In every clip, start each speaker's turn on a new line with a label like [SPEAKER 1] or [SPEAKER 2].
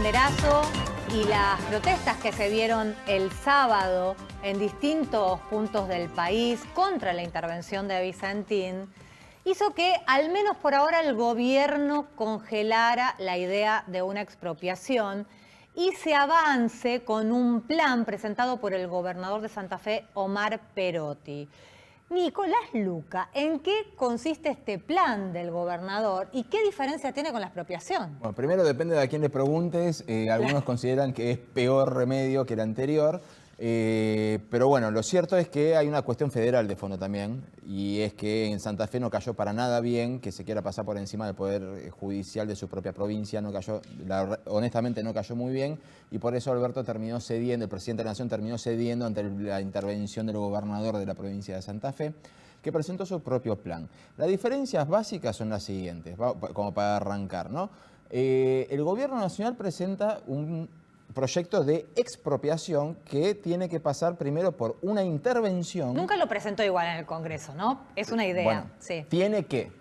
[SPEAKER 1] banderazo y las protestas que se vieron el sábado en distintos puntos del país contra la intervención de Vicentín hizo que, al menos por ahora, el gobierno congelara la idea de una expropiación y se avance con un plan presentado por el gobernador de Santa Fe, Omar Perotti. Nicolás Luca, ¿en qué consiste este plan del gobernador y qué diferencia tiene con la expropiación?
[SPEAKER 2] Bueno, primero depende de a quién le preguntes. Algunos consideran que es peor remedio que el anterior. Pero bueno, lo cierto es que hay una cuestión federal de fondo también, y es que en Santa Fe no cayó para nada bien que se quiera pasar por encima del poder judicial de su propia provincia. No cayó, honestamente no cayó muy bien, y por eso Alberto terminó cediendo, el presidente de la Nación terminó cediendo ante la intervención del gobernador de la provincia de Santa Fe, que presentó su propio plan. Las diferencias básicas son las siguientes, como para arrancar, ¿no? El gobierno nacional presenta un proyecto de expropiación que tiene que pasar primero por una intervención.
[SPEAKER 1] Nunca lo presentó igual en el Congreso, ¿no? Es una idea.
[SPEAKER 2] Bueno,
[SPEAKER 1] sí.
[SPEAKER 2] Tiene que.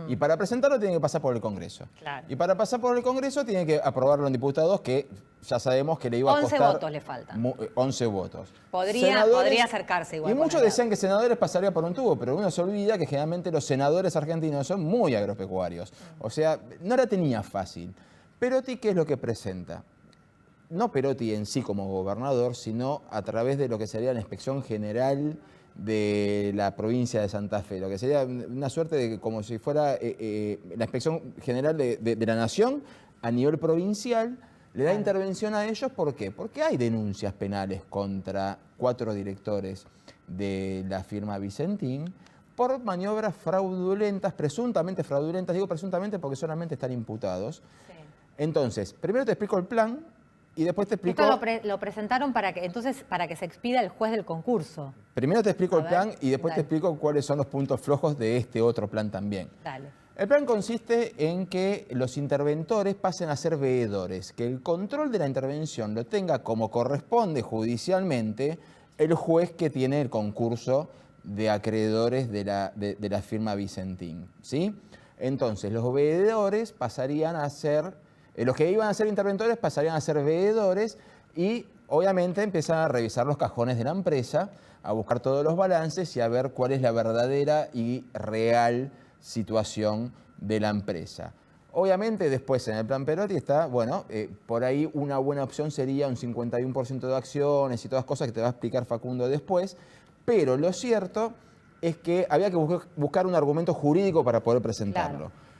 [SPEAKER 2] Y para presentarlo tiene que pasar por el Congreso.
[SPEAKER 1] Claro.
[SPEAKER 2] Y para pasar por el Congreso tiene que aprobarlo en diputados, que ya sabemos que le iba a costar...
[SPEAKER 1] 11 votos le faltan.
[SPEAKER 2] 11 votos.
[SPEAKER 1] Podría acercarse igual.
[SPEAKER 2] Y muchos decían que senadores pasaría por un tubo, pero uno se olvida que generalmente los senadores argentinos son muy agropecuarios. O sea, no la tenía fácil. Perotti, ¿qué es lo que presenta? No Perotti en sí como gobernador, sino a través de lo que sería la Inspección General de la provincia de Santa Fe, lo que sería una suerte de como si fuera la Inspección General de la Nación a nivel provincial, le da intervención a ellos. ¿Por qué? Porque hay denuncias penales contra 4 directores de la firma Vicentín por maniobras fraudulentas, presuntamente fraudulentas. Digo presuntamente porque solamente están imputados. Sí. Entonces, primero te explico el plan. Y después te explico...
[SPEAKER 1] Esto lo presentaron para que se expida el juez del concurso.
[SPEAKER 2] Primero te explico el plan y después te explico cuáles son los puntos flojos de este otro plan también.
[SPEAKER 1] Dale.
[SPEAKER 2] El plan consiste en que los interventores pasen a ser veedores, que el control de la intervención lo tenga como corresponde judicialmente el juez que tiene el concurso de acreedores de la firma Vicentín, ¿sí? Entonces, los veedores pasarían a ser... Los que iban a ser interventores pasarían a ser veedores y obviamente empiezan a revisar los cajones de la empresa, a buscar todos los balances y a ver cuál es la verdadera y real situación de la empresa. Obviamente después en el plan Perotti está, bueno, por ahí una buena opción sería un 51% de acciones y todas cosas que te va a explicar Facundo después, pero lo cierto es que había que buscar un argumento jurídico para poder presentarlo. Claro.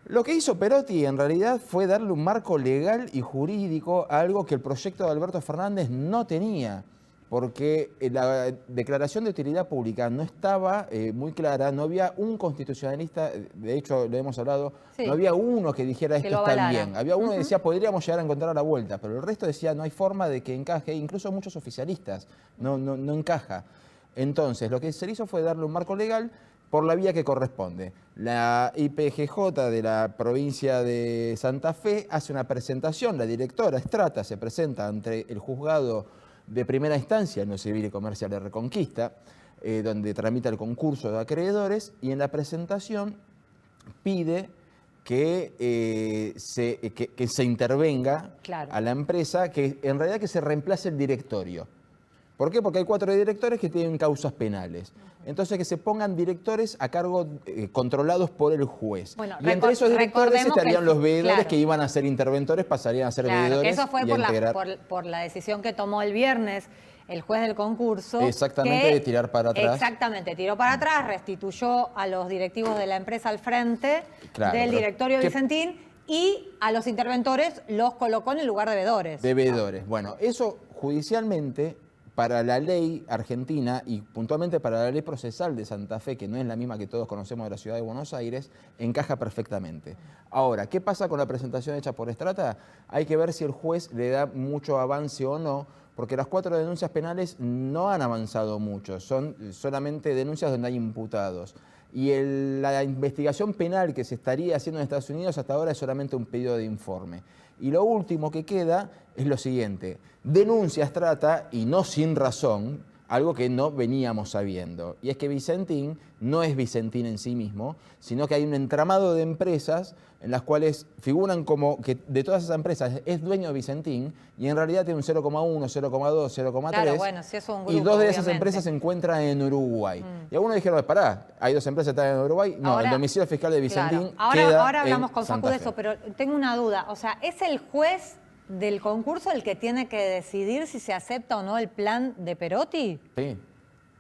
[SPEAKER 2] Lo que hizo Perotti en realidad fue darle un marco legal y jurídico a algo que el proyecto de Alberto Fernández no tenía, porque la declaración de utilidad pública no estaba muy clara, no había un constitucionalista, de hecho lo hemos hablado, sí, no había uno que dijera esto está bien, había uno que decía podríamos llegar a encontrar la vuelta, pero el resto decía no hay forma de que encaje, incluso muchos oficialistas no encaja. Entonces lo que se hizo fue darle un marco legal por la vía que corresponde. La IPGJ de la provincia de Santa Fe hace una presentación, la directora Estrata se presenta ante el juzgado de primera instancia en lo civil y comercial de Reconquista, donde tramita el concurso de acreedores, y en la presentación pide que se intervenga a la empresa, que en realidad que se reemplace el directorio. ¿Por qué? Porque hay 4 directores que tienen causas penales. Entonces que se pongan directores a cargo controlados por el juez. Bueno, y entre esos directores estarían los veedores que iban a ser interventores, pasarían a ser veedores.
[SPEAKER 1] Que eso fue por la decisión que tomó el viernes el juez del concurso.
[SPEAKER 2] Exactamente, de tirar para atrás.
[SPEAKER 1] Exactamente, tiró para atrás, restituyó a los directivos de la empresa al frente del directorio Vicentín y a los interventores los colocó en el lugar de veedores.
[SPEAKER 2] De veedores. Bueno, eso judicialmente, para la ley argentina y puntualmente para la ley procesal de Santa Fe, que no es la misma que todos conocemos de la ciudad de Buenos Aires, encaja perfectamente. Ahora, ¿qué pasa con la presentación hecha por Estrata? Hay que ver si el juez le da mucho avance o no, porque las 4 denuncias penales no han avanzado mucho, son solamente denuncias donde hay imputados. Y la investigación penal que se estaría haciendo en Estados Unidos hasta ahora es solamente un pedido de informe. Y lo último que queda es lo siguiente: denuncia Estrata, y no sin razón, algo que no veníamos sabiendo. Y es que Vicentín no es Vicentín en sí mismo, sino que hay un entramado de empresas en las cuales figuran como que de todas esas empresas es dueño de Vicentín y en realidad tiene un 0,1, 0,2, 0,3.
[SPEAKER 1] Claro, bueno, si es un grupo,
[SPEAKER 2] y dos de esas
[SPEAKER 1] obviamente.
[SPEAKER 2] empresas se encuentran en Uruguay. Y algunos dijeron, pará, hay dos empresas que están en Uruguay. No,
[SPEAKER 1] Ahora,
[SPEAKER 2] el domicilio fiscal de Vicentín
[SPEAKER 1] claro.
[SPEAKER 2] queda
[SPEAKER 1] Ahora hablamos
[SPEAKER 2] en
[SPEAKER 1] con Facu
[SPEAKER 2] Santa
[SPEAKER 1] de
[SPEAKER 2] Fe.
[SPEAKER 1] eso, pero tengo una duda. O sea, ¿es el juez del concurso el que tiene que decidir si se acepta o no el plan de Perotti?
[SPEAKER 2] Sí.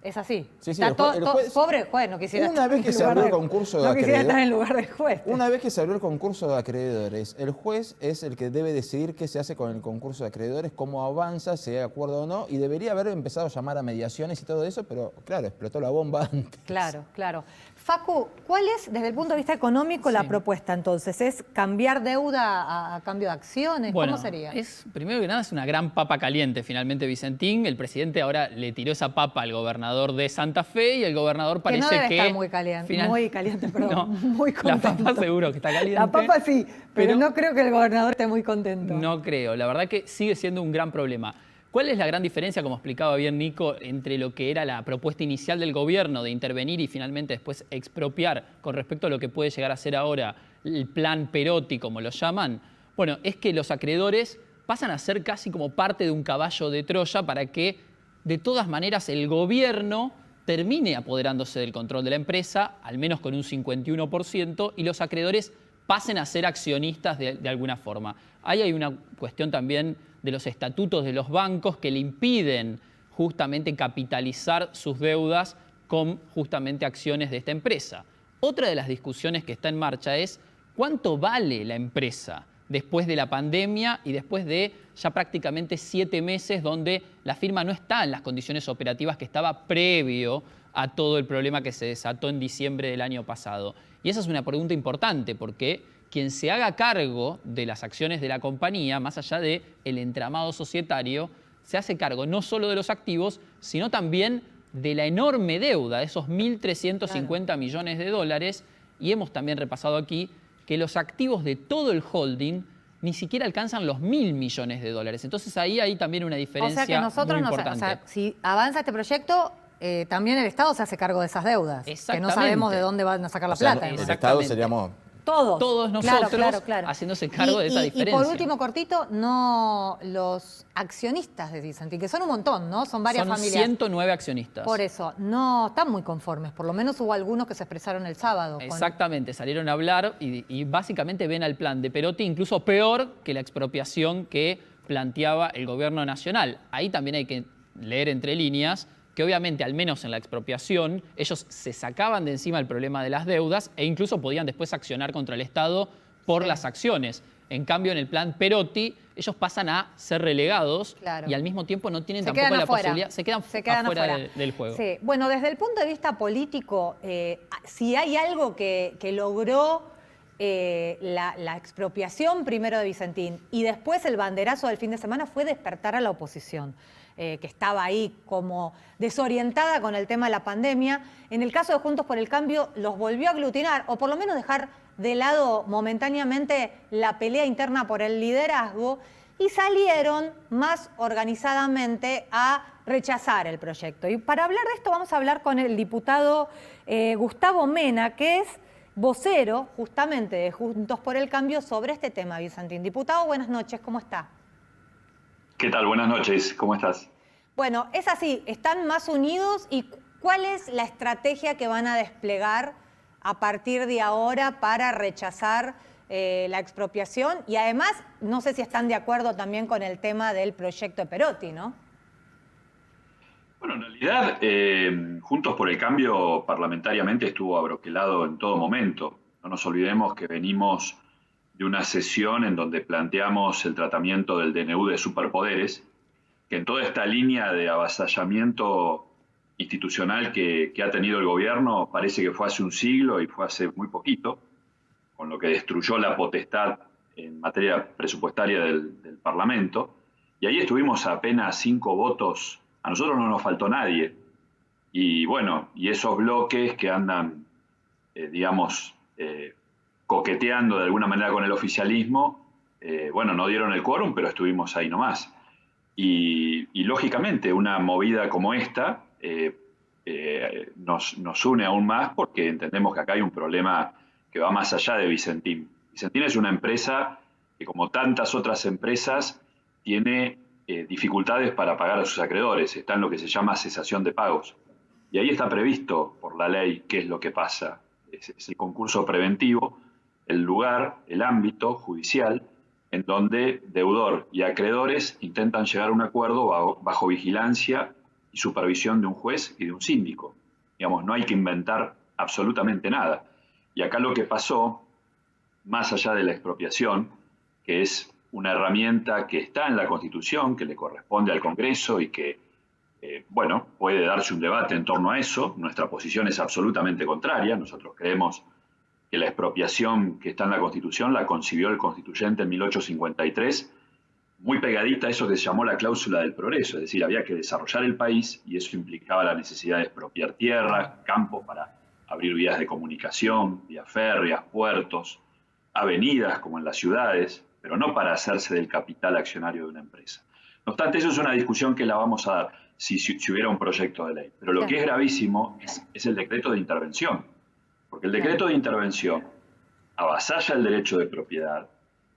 [SPEAKER 1] ¿Es así?
[SPEAKER 2] Sí, sí,
[SPEAKER 1] Está
[SPEAKER 2] el juez-
[SPEAKER 1] pobre juez, no quisiera
[SPEAKER 2] Una vez que se abrió el concurso de
[SPEAKER 1] no quisiera
[SPEAKER 2] acreedores-
[SPEAKER 1] estar en lugar del juez.
[SPEAKER 2] Una vez que se abrió el concurso de acreedores, el juez es el que debe decidir qué se hace con el concurso de acreedores, cómo avanza, si hay acuerdo o no, y debería haber empezado a llamar a mediaciones y todo eso, pero claro, explotó la bomba antes.
[SPEAKER 1] Claro, claro. Facu, ¿cuál es, desde el punto de vista económico, la propuesta entonces? ¿Es cambiar deuda a cambio de acciones?
[SPEAKER 3] Bueno,
[SPEAKER 1] ¿Cómo sería?
[SPEAKER 3] Primero que nada es una gran papa caliente finalmente Vicentín. El presidente ahora le tiró esa papa al gobernador de Santa Fe y el gobernador parece
[SPEAKER 1] que no debe
[SPEAKER 3] que...
[SPEAKER 1] estar muy caliente, perdón,
[SPEAKER 3] No,
[SPEAKER 1] muy
[SPEAKER 3] la
[SPEAKER 1] contento.
[SPEAKER 3] papa seguro que está caliente.
[SPEAKER 1] La papa sí, pero no creo que el gobernador esté muy contento.
[SPEAKER 3] No creo, la verdad que sigue siendo un gran problema. ¿Cuál es la gran diferencia, como explicaba bien Nico, entre lo que era la propuesta inicial del gobierno de intervenir y finalmente después expropiar con respecto a lo que puede llegar a ser ahora el plan Perotti, como lo llaman? Bueno, es que los acreedores pasan a ser casi como parte de un caballo de Troya para que de todas maneras el gobierno termine apoderándose del control de la empresa, al menos con un 51%, y los acreedores pasen a ser accionistas de alguna forma. Ahí hay una cuestión también de los estatutos de los bancos que le impiden justamente capitalizar sus deudas con justamente acciones de esta empresa. Otra de las discusiones que está en marcha es cuánto vale la empresa después de la pandemia y después de ya prácticamente 7 meses donde la firma no está en las condiciones operativas que estaba previo a todo el problema que se desató en diciembre del año pasado. Y esa es una pregunta importante porque quien se haga cargo de las acciones de la compañía, más allá del entramado societario, se hace cargo no solo de los activos, sino también de la enorme deuda, esos 1.350 millones de dólares. Y hemos también repasado aquí que los activos de todo el holding ni siquiera alcanzan los 1.000 millones de dólares. Entonces ahí hay también una diferencia
[SPEAKER 1] o sea que nosotros,
[SPEAKER 3] muy importante.
[SPEAKER 1] o sea, si avanza este proyecto, también el Estado se hace cargo de esas deudas. Que no
[SPEAKER 3] Exactamente.
[SPEAKER 1] sabemos de dónde van a sacar la
[SPEAKER 2] O sea,
[SPEAKER 1] plata.
[SPEAKER 2] el
[SPEAKER 1] además.
[SPEAKER 2] Estado seríamos...
[SPEAKER 1] Todos
[SPEAKER 3] nosotros haciéndose cargo de esa diferencia.
[SPEAKER 1] Y por último, cortito, no los accionistas de Vicentín, que son un montón, ¿no? Son varias familias.
[SPEAKER 3] 109 accionistas.
[SPEAKER 1] Por eso, no están muy conformes. Por lo menos hubo algunos que se expresaron el sábado.
[SPEAKER 3] Exactamente, salieron a hablar y básicamente ven al plan de Perotti incluso peor que la expropiación que planteaba el gobierno nacional. Ahí también hay que leer entre líneas que obviamente, al menos en la expropiación, ellos se sacaban de encima el problema de las deudas e incluso podían después accionar contra el Estado por las acciones. En cambio, en el plan Perotti, ellos pasan a ser relegados y al mismo tiempo no tienen tampoco la posibilidad, se quedan afuera del juego.
[SPEAKER 1] Sí. Bueno, desde el punto de vista político, si hay algo que logró la expropiación primero de Vicentín y después el banderazo del fin de semana fue despertar a la oposición. Que estaba ahí como desorientada con el tema de la pandemia. En el caso de Juntos por el Cambio, los volvió a aglutinar, o por lo menos dejar de lado momentáneamente la pelea interna por el liderazgo, y salieron más organizadamente a rechazar el proyecto. Y para hablar de esto vamos a hablar con el diputado Gustavo Mena, que es vocero justamente de Juntos por el Cambio sobre este tema, Vicentín. Diputado, buenas noches, ¿cómo está?
[SPEAKER 4] ¿Qué tal? Buenas noches, ¿cómo estás?
[SPEAKER 1] Bueno, es así, están más unidos y ¿cuál es la estrategia que van a desplegar a partir de ahora para rechazar la expropiación? Y además, no sé si están de acuerdo también con el tema del proyecto de Perotti, ¿no?
[SPEAKER 4] Bueno, en realidad, Juntos por el Cambio parlamentariamente estuvo abroquelado en todo momento. No nos olvidemos que venimos de una sesión en donde planteamos el tratamiento del DNU de superpoderes, que en toda esta línea de avasallamiento institucional que ha tenido el gobierno parece que fue hace un siglo y fue hace muy poquito, con lo que destruyó la potestad en materia presupuestaria del Parlamento. Y ahí estuvimos a apenas 5 votos, a nosotros no nos faltó nadie. Y bueno, y esos bloques que andan, coqueteando de alguna manera con el oficialismo, bueno, no dieron el quórum, pero estuvimos ahí nomás. Y lógicamente una movida como esta nos une aún más porque entendemos que acá hay un problema que va más allá de Vicentín. Vicentín es una empresa que, como tantas otras empresas, tiene dificultades para pagar a sus acreedores. Está en lo que se llama cesación de pagos. Y ahí está previsto por la ley qué es lo que pasa. Es el concurso preventivo, el lugar, el ámbito judicial, en donde deudor y acreedores intentan llegar a un acuerdo bajo vigilancia y supervisión de un juez y de un síndico. Digamos, no hay que inventar absolutamente nada. Y acá lo que pasó, más allá de la expropiación, que es una herramienta que está en la Constitución, que le corresponde al Congreso y que, bueno, puede darse un debate en torno a eso. Nuestra posición es absolutamente contraria. Nosotros creemos que la expropiación que está en la Constitución la concibió el constituyente en 1853, muy pegadita a eso que se llamó la cláusula del progreso, es decir, había que desarrollar el país y eso implicaba la necesidad de expropiar tierras, campos para abrir vías de comunicación, vías férreas, puertos, avenidas como en las ciudades, pero no para hacerse del capital accionario de una empresa. No obstante, eso es una discusión que la vamos a dar si hubiera un proyecto de ley. Pero lo que es gravísimo es el decreto de intervención, porque el decreto de intervención avasalla el derecho de propiedad,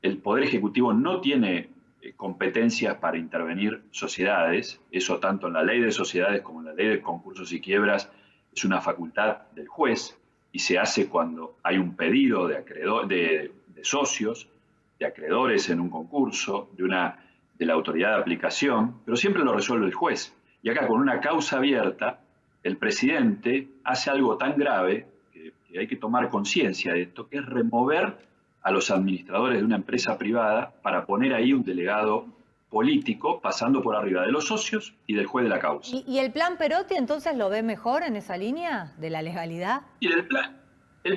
[SPEAKER 4] el Poder Ejecutivo no tiene competencias para intervenir sociedades, eso tanto en la ley de sociedades como en la ley de concursos y quiebras es una facultad del juez y se hace cuando hay un pedido de socios, de acreedores en un concurso, de la autoridad de aplicación, pero siempre lo resuelve el juez. Y acá con una causa abierta, el presidente hace algo tan grave que hay que tomar conciencia de esto, que es remover a los administradores de una empresa privada para poner ahí un delegado político pasando por arriba de los socios y del juez de la causa.
[SPEAKER 1] ¿Y el plan Perotti entonces lo ve mejor en esa línea de la legalidad?
[SPEAKER 4] Y el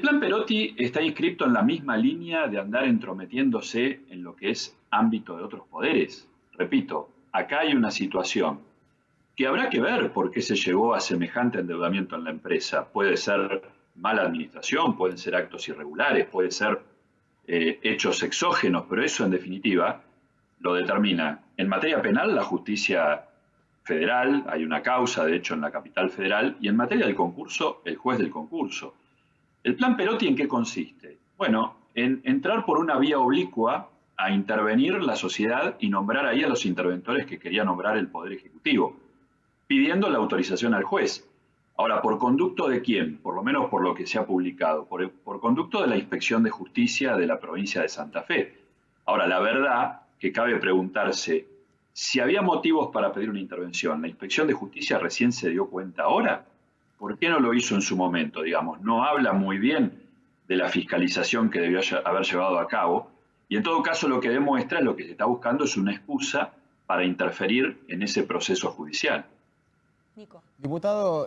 [SPEAKER 4] plan Perotti está inscrito en la misma línea de andar entrometiéndose en lo que es ámbito de otros poderes. Repito, acá hay una situación que habrá que ver por qué se llegó a semejante endeudamiento en la empresa. Puede ser mala administración, pueden ser actos irregulares, puede ser hechos exógenos, pero eso en definitiva lo determina en materia penal la justicia federal, hay una causa de hecho en la capital federal, y en materia del concurso, el juez del concurso. ¿El plan Perotti en qué consiste? Bueno, en entrar por una vía oblicua a intervenir la sociedad y nombrar ahí a los interventores que quería nombrar el Poder Ejecutivo, pidiendo la autorización al juez. Ahora, ¿por conducto de quién? Por lo menos por lo que se ha publicado, por conducto de la Inspección de Justicia de la provincia de Santa Fe. Ahora, la verdad que cabe preguntarse, si había motivos para pedir una intervención, ¿la Inspección de Justicia recién se dio cuenta ahora? ¿Por qué no lo hizo en su momento? Digamos, no habla muy bien de la fiscalización que debió haber llevado a cabo, y en todo caso lo que demuestra es lo que se está buscando es una excusa para interferir en ese proceso judicial.
[SPEAKER 1] Nico.
[SPEAKER 2] Diputado,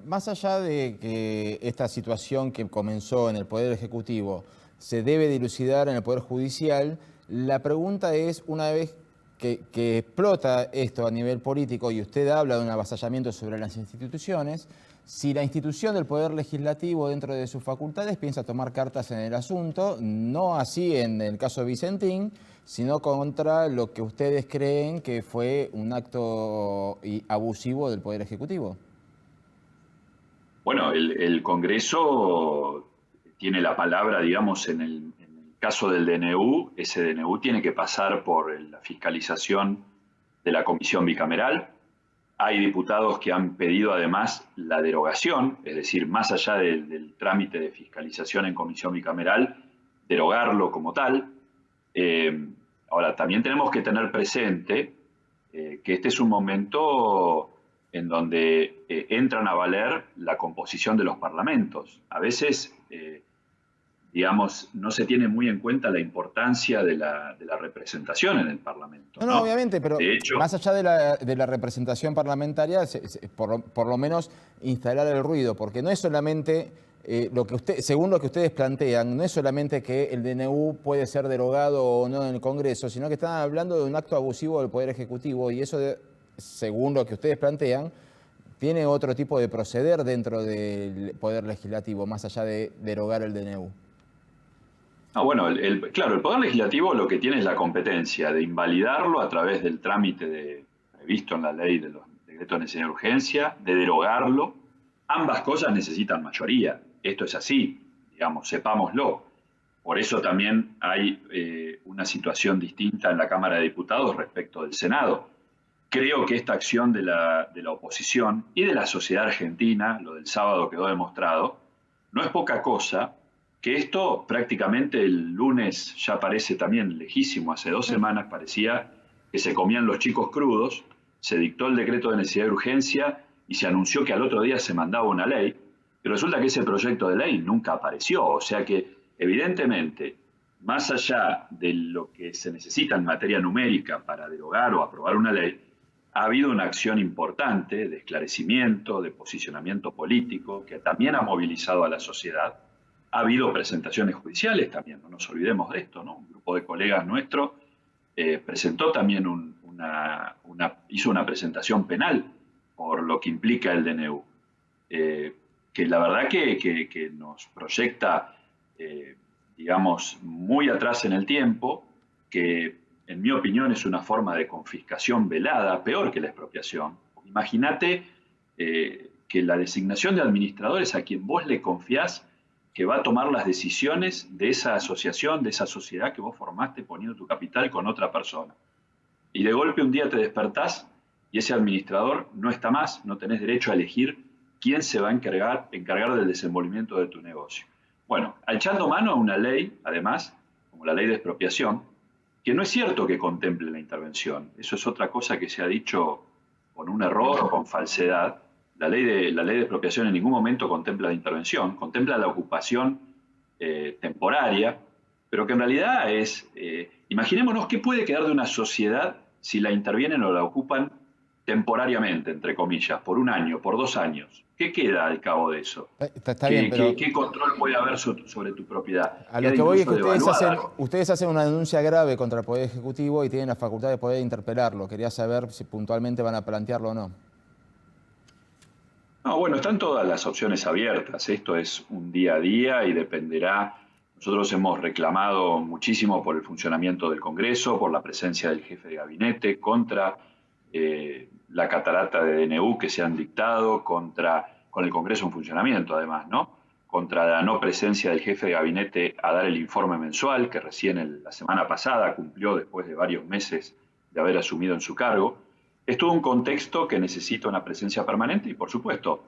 [SPEAKER 2] más allá de que esta situación que comenzó en el Poder Ejecutivo se debe dilucidar en el Poder Judicial, la pregunta es, una vez que explota esto a nivel político y usted habla de un avasallamiento sobre las instituciones, si la institución del Poder Legislativo dentro de sus facultades piensa tomar cartas en el asunto, no así en el caso de Vicentín, sino contra lo que ustedes creen que fue un acto abusivo del Poder Ejecutivo.
[SPEAKER 4] Bueno, el Congreso tiene la palabra, digamos, en el caso del DNU. Ese DNU tiene que pasar por la fiscalización de la Comisión Bicameral. Hay diputados que han pedido además la derogación, es decir, más allá del trámite de fiscalización en Comisión Bicameral, derogarlo como tal. Ahora, también tenemos que tener presente que este es un momento en donde entran a valer la composición de los parlamentos. A veces, digamos, no se tiene muy en cuenta la importancia de la representación en el Parlamento.
[SPEAKER 2] No, obviamente, pero
[SPEAKER 4] de hecho,
[SPEAKER 2] más allá de la representación parlamentaria, por lo menos instalar el ruido, porque no es solamente, según lo que ustedes plantean, no es solamente que el DNU puede ser derogado o no en el Congreso, sino que están hablando de un acto abusivo del Poder Ejecutivo y eso, según lo que ustedes plantean, tiene otro tipo de proceder dentro del Poder Legislativo, más allá de derogar el DNU.
[SPEAKER 4] Bueno, claro, el Poder Legislativo lo que tiene es la competencia de invalidarlo a través del trámite previsto en la ley de decreto de necesidad de urgencia, de derogarlo. Ambas cosas necesitan mayoría. Esto es así, digamos, sepámoslo. Por eso también hay una situación distinta en la Cámara de Diputados respecto del Senado. Creo que esta acción de la oposición y de la sociedad argentina, lo del sábado quedó demostrado, no es poca cosa, que esto prácticamente el lunes ya parece también lejísimo. Hace 2 semanas parecía que se comían los chicos crudos, se dictó el decreto de necesidad de urgencia y se anunció que al otro día se mandaba una ley, y resulta que ese proyecto de ley nunca apareció. O sea que, evidentemente, más allá de lo que se necesita en materia numérica para derogar o aprobar una ley, ha habido una acción importante de esclarecimiento, de posicionamiento político, que también ha movilizado a la sociedad. Ha habido presentaciones judiciales también, no nos olvidemos de esto, ¿no? Un grupo de colegas nuestro presentó también hizo una presentación penal por lo que implica el DNU, que la verdad que nos proyecta, digamos, muy atrás en el tiempo, que en mi opinión es una forma de confiscación velada, peor que la expropiación. Imagínate que la designación de administradores a quien vos le confiás que va a tomar las decisiones de esa asociación, de esa sociedad que vos formaste poniendo tu capital con otra persona. Y de golpe un día te despertás y ese administrador no está más, no tenés derecho a elegir quién se va a encargar del desenvolvimiento de tu negocio. Bueno, echando mano a una ley, además, como la ley de expropiación, que no es cierto que contemple la intervención. Eso es otra cosa que se ha dicho con un error o con falsedad. La ley de expropiación en ningún momento contempla la intervención, contempla la ocupación temporaria, pero que en realidad es, imaginémonos qué puede quedar de una sociedad si la intervienen o la ocupan temporariamente, entre comillas, por 1 año, por 2 años. ¿Qué queda al cabo de eso?
[SPEAKER 2] Está bien, pero
[SPEAKER 4] ¿Qué control puede haber sobre tu propiedad?
[SPEAKER 2] a lo que voy es que ustedes hacen una denuncia grave contra el Poder Ejecutivo y tienen la facultad de poder interpelarlo. Quería saber si puntualmente van a plantearlo o no.
[SPEAKER 4] No, bueno, están todas las opciones abiertas. Esto es un día a día y dependerá. Nosotros hemos reclamado muchísimo por el funcionamiento del Congreso, por la presencia del jefe de gabinete, contra la catarata de DNU que se han dictado, con el Congreso en funcionamiento además, ¿no? Contra la no presencia del jefe de gabinete a dar el informe mensual, que recién la semana pasada cumplió después de varios meses de haber asumido en su cargo. Es todo un contexto que necesita una presencia permanente y, por supuesto,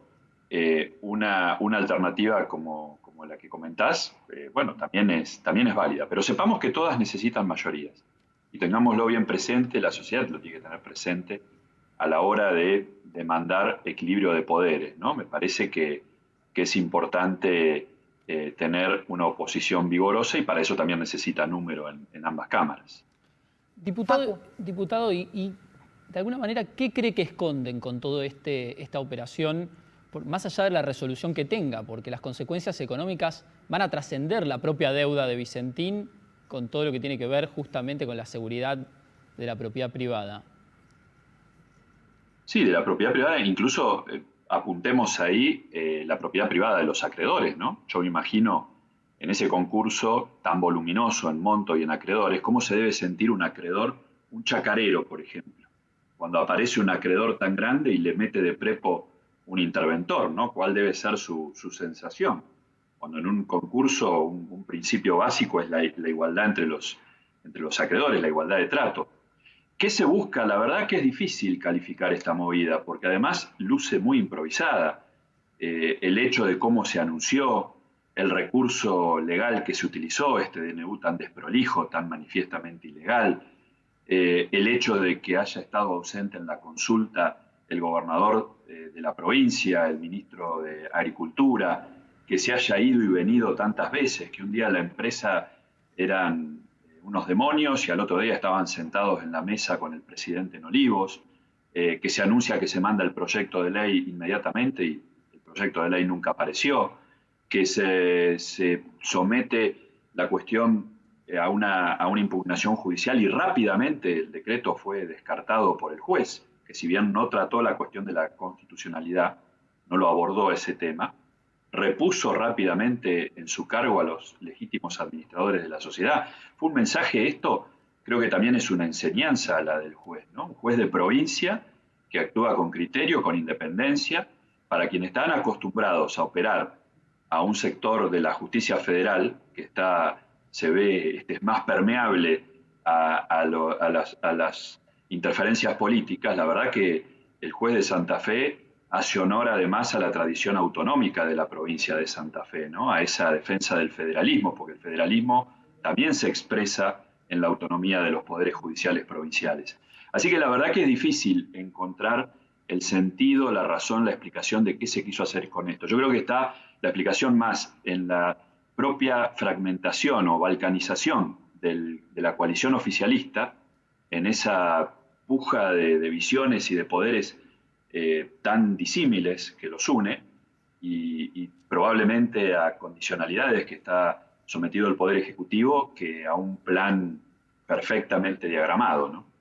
[SPEAKER 4] una alternativa como la que comentás, bueno, también es válida. Pero sepamos que todas necesitan mayorías. Y tengámoslo bien presente, la sociedad lo tiene que tener presente a la hora de demandar equilibrio de poderes, ¿no? Me parece que es importante tener una oposición vigorosa y para eso también necesita número en ambas cámaras.
[SPEAKER 3] Diputado, y de alguna manera, ¿qué cree que esconden con toda esta operación, más allá de la resolución que tenga? Porque las consecuencias económicas van a trascender la propia deuda de Vicentín con todo lo que tiene que ver justamente con la seguridad de la propiedad privada.
[SPEAKER 4] Sí, de la propiedad privada, incluso apuntemos ahí la propiedad privada de los acreedores, ¿no? Yo me imagino en ese concurso tan voluminoso en monto y en acreedores, ¿cómo se debe sentir un acreedor, un chacarero, por ejemplo? Cuando aparece un acreedor tan grande y le mete de prepo un interventor, ¿no? ¿Cuál debe ser su sensación? Cuando en un concurso un principio básico es la igualdad entre los acreedores, la igualdad de trato. ¿Qué se busca? La verdad que es difícil calificar esta movida, porque además luce muy improvisada. El hecho de cómo se anunció, el recurso legal que se utilizó, este DNU tan desprolijo, tan manifiestamente ilegal, el hecho de que haya estado ausente en la consulta el gobernador de la provincia, el ministro de Agricultura, que se haya ido y venido tantas veces, que un día la empresa eran unos demonios y al otro día estaban sentados en la mesa con el presidente en Olivos, que se anuncia que se manda el proyecto de ley inmediatamente y el proyecto de ley nunca apareció, que se somete la cuestión a una impugnación judicial y rápidamente el decreto fue descartado por el juez, que si bien no trató la cuestión de la constitucionalidad, no lo abordó ese tema, repuso rápidamente en su cargo a los legítimos administradores de la sociedad. Fue un mensaje, esto creo que también es una enseñanza a la del juez, ¿no? Un juez de provincia que actúa con criterio, con independencia, para quienes están acostumbrados a operar a un sector de la justicia federal que se ve más permeable a las interferencias políticas. La verdad que el juez de Santa Fe hace honor además a la tradición autonómica de la provincia de Santa Fe, ¿no? A esa defensa del federalismo, porque el federalismo también se expresa en la autonomía de los poderes judiciales provinciales. Así que la verdad que es difícil encontrar el sentido, la razón, la explicación de qué se quiso hacer con esto. Yo creo que está la explicación más en la propia fragmentación o balcanización de la coalición oficialista, en esa puja de visiones y de poderes tan disímiles que los une, y probablemente a condicionalidades que está sometido el Poder Ejecutivo que a un plan perfectamente diagramado, ¿no?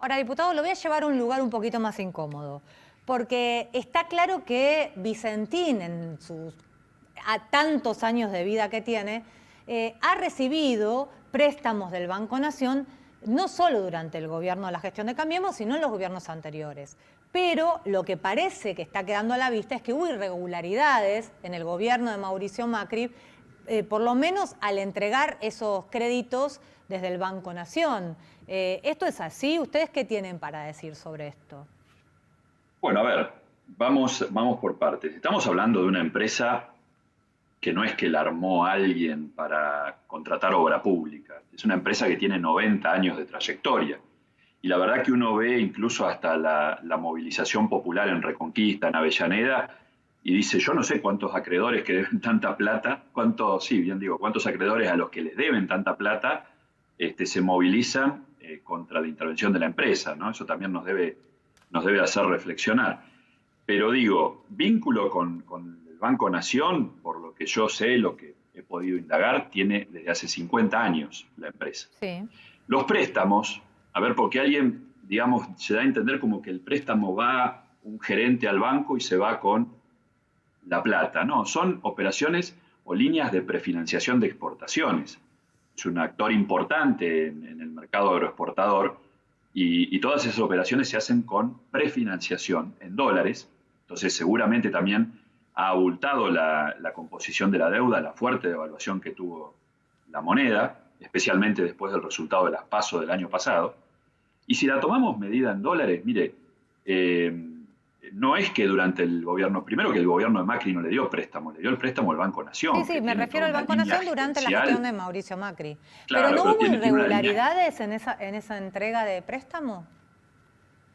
[SPEAKER 1] Ahora, diputado, lo voy a llevar a un lugar un poquito más incómodo, porque está claro que Vicentín, en sus tantos años de vida que tiene, ha recibido préstamos del Banco Nación, no solo durante el gobierno de la gestión de Cambiemos, sino en los gobiernos anteriores. Pero lo que parece que está quedando a la vista es que hubo irregularidades en el gobierno de Mauricio Macri, por lo menos al entregar esos créditos desde el Banco Nación. ¿Esto es así? ¿Ustedes qué tienen para decir sobre esto?
[SPEAKER 4] Bueno, a ver, vamos por partes. Estamos hablando de una empresa que no es que la armó alguien para contratar obra pública. Es una empresa que tiene 90 años de trayectoria. Y la verdad que uno ve incluso hasta la movilización popular en Reconquista, en Avellaneda, y dice, yo no sé cuántos acreedores que deben tanta plata, cuántos acreedores a los que les deben tanta plata se movilizan contra la intervención de la empresa, ¿no? Eso también nos debe hacer reflexionar. Pero digo, vínculo con el Banco Nación, por lo que yo sé, lo que he podido indagar, tiene desde hace 50 años la empresa.
[SPEAKER 1] Sí.
[SPEAKER 4] Los préstamos, a ver, porque alguien, digamos, se da a entender como que el préstamo va un gerente al banco y se va con la plata. No, son operaciones o líneas de prefinanciación de exportaciones. Es un actor importante en el mercado agroexportador y todas esas operaciones se hacen con prefinanciación en dólares. Entonces seguramente también ha abultado la composición de la deuda, la fuerte devaluación que tuvo la moneda, especialmente después del resultado de las PASO del año pasado. Y si la tomamos medida en dólares, mire, no es que durante el gobierno, primero que el gobierno de Macri no le dio préstamo, le dio el préstamo al Banco Nación.
[SPEAKER 1] Sí, me refiero al Banco Nación durante la gestión de Mauricio Macri.
[SPEAKER 4] Claro,
[SPEAKER 1] ¿Pero no hubo irregularidades en esa entrega de préstamo?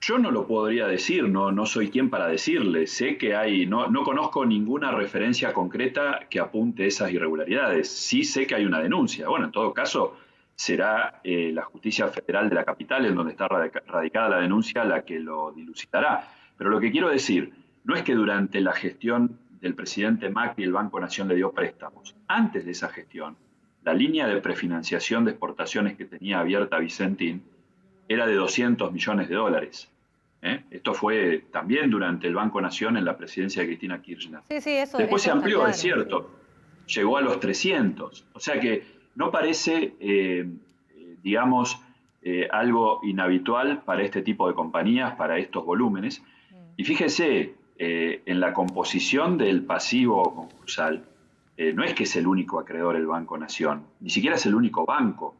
[SPEAKER 4] Yo no lo podría decir, no soy quien para decirle. Sé que hay, no conozco ninguna referencia concreta que apunte esas irregularidades. Sí sé que hay una denuncia. Bueno, en todo caso, será la Justicia Federal de la capital, en donde está radicada la denuncia, la que lo dilucidará. Pero lo que quiero decir, no es que durante la gestión del presidente Macri el Banco Nación le dio préstamos. Antes de esa gestión, la línea de prefinanciación de exportaciones que tenía abierta Vicentín era de 200 millones de dólares. Esto fue también durante el Banco Nación en la presidencia de Cristina Kirchner.
[SPEAKER 1] Sí, eso.
[SPEAKER 4] Después
[SPEAKER 1] eso
[SPEAKER 4] se amplió,
[SPEAKER 1] claro,
[SPEAKER 4] es cierto. Sí. Llegó a los 300. O sea que no parece, digamos, algo inhabitual para este tipo de compañías, para estos volúmenes. Y fíjese, en la composición del pasivo concursal, no es que es el único acreedor el Banco Nación, ni siquiera es el único banco.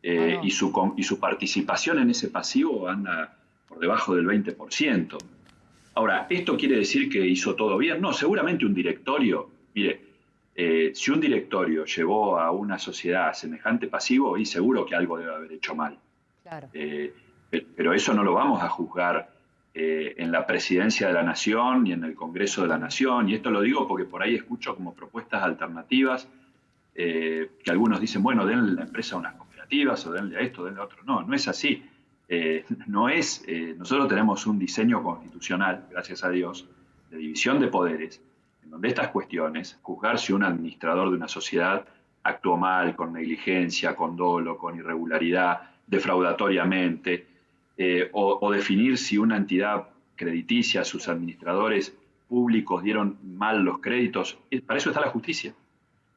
[SPEAKER 4] Y su participación en ese pasivo anda por debajo del 20%. Ahora, ¿esto quiere decir que hizo todo bien? No, seguramente un directorio, mire, si un directorio llevó a una sociedad a semejante pasivo, y seguro que algo debe haber hecho mal.
[SPEAKER 1] Claro.
[SPEAKER 4] Pero eso no lo vamos a juzgar en la Presidencia de la Nación y en el Congreso de la Nación, y esto lo digo porque por ahí escucho como propuestas alternativas que algunos dicen, bueno, denle a la empresa unas cooperativas o denle a esto, denle a otro. No, no es así. Nosotros tenemos un diseño constitucional, gracias a Dios, de división de poderes, en donde estas cuestiones, juzgar si un administrador de una sociedad actuó mal, con negligencia, con dolo, con irregularidad, defraudatoriamente, o definir si una entidad crediticia, sus administradores públicos dieron mal los créditos, para eso está la justicia.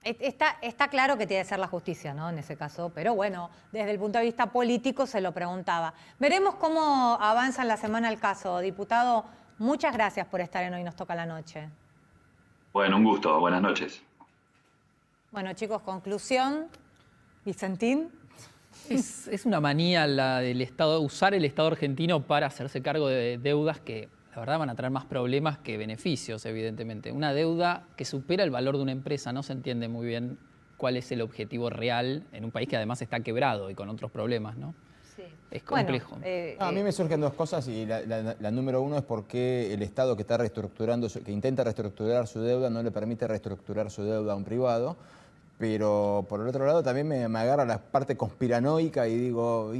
[SPEAKER 1] Está claro que tiene que ser la justicia, ¿no? En ese caso, pero bueno, desde el punto de vista político se lo preguntaba. Veremos cómo avanza en la semana el caso. Diputado, muchas gracias por estar en Hoy Nos Toca la Noche.
[SPEAKER 4] Bueno, un gusto. Buenas noches.
[SPEAKER 1] Bueno, chicos, conclusión. Vicentín.
[SPEAKER 3] Es una manía la del Estado, usar el Estado argentino para hacerse cargo de deudas que la verdad van a traer más problemas que beneficios, evidentemente. Una deuda que supera el valor de una empresa, no se entiende muy bien cuál es el objetivo real en un país que además está quebrado y con otros problemas, ¿no? Sí. Es complejo.
[SPEAKER 2] Bueno, a mí me surgen dos cosas y la número uno es por qué el Estado que está reestructurando, que intenta reestructurar su deuda, no le permite reestructurar su deuda a un privado. Pero por el otro lado también me agarra la parte conspiranoica y digo,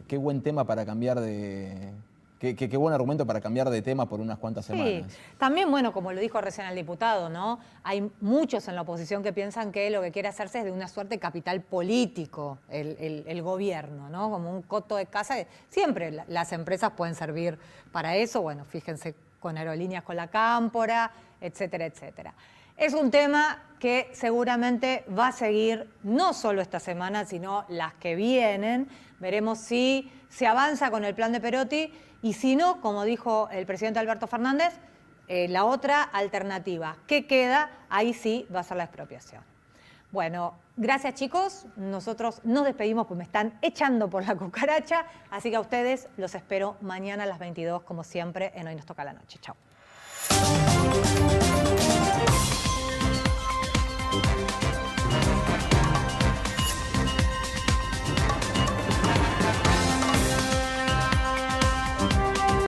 [SPEAKER 2] qué buen tema para cambiar de... Qué buen argumento para cambiar de tema por unas cuantas semanas.
[SPEAKER 1] Sí, también, bueno, como lo dijo recién el diputado, ¿no? Hay muchos en la oposición que piensan que lo que quiere hacerse es de una suerte de capital político el gobierno, ¿no? Como un coto de casa. Siempre las empresas pueden servir para eso, bueno, fíjense con Aerolíneas con la Cámpora, etcétera, etcétera. Es un tema que seguramente va a seguir no solo esta semana, sino las que vienen. Veremos si se avanza con el plan de Perotti y si no, como dijo el presidente Alberto Fernández, la otra alternativa. ¿Qué queda? Ahí sí va a ser la expropiación. Bueno, gracias chicos. Nosotros nos despedimos porque me están echando por la cucaracha. Así que a ustedes los espero mañana a las 22, como siempre, en Hoy Nos Toca la Noche. Chao.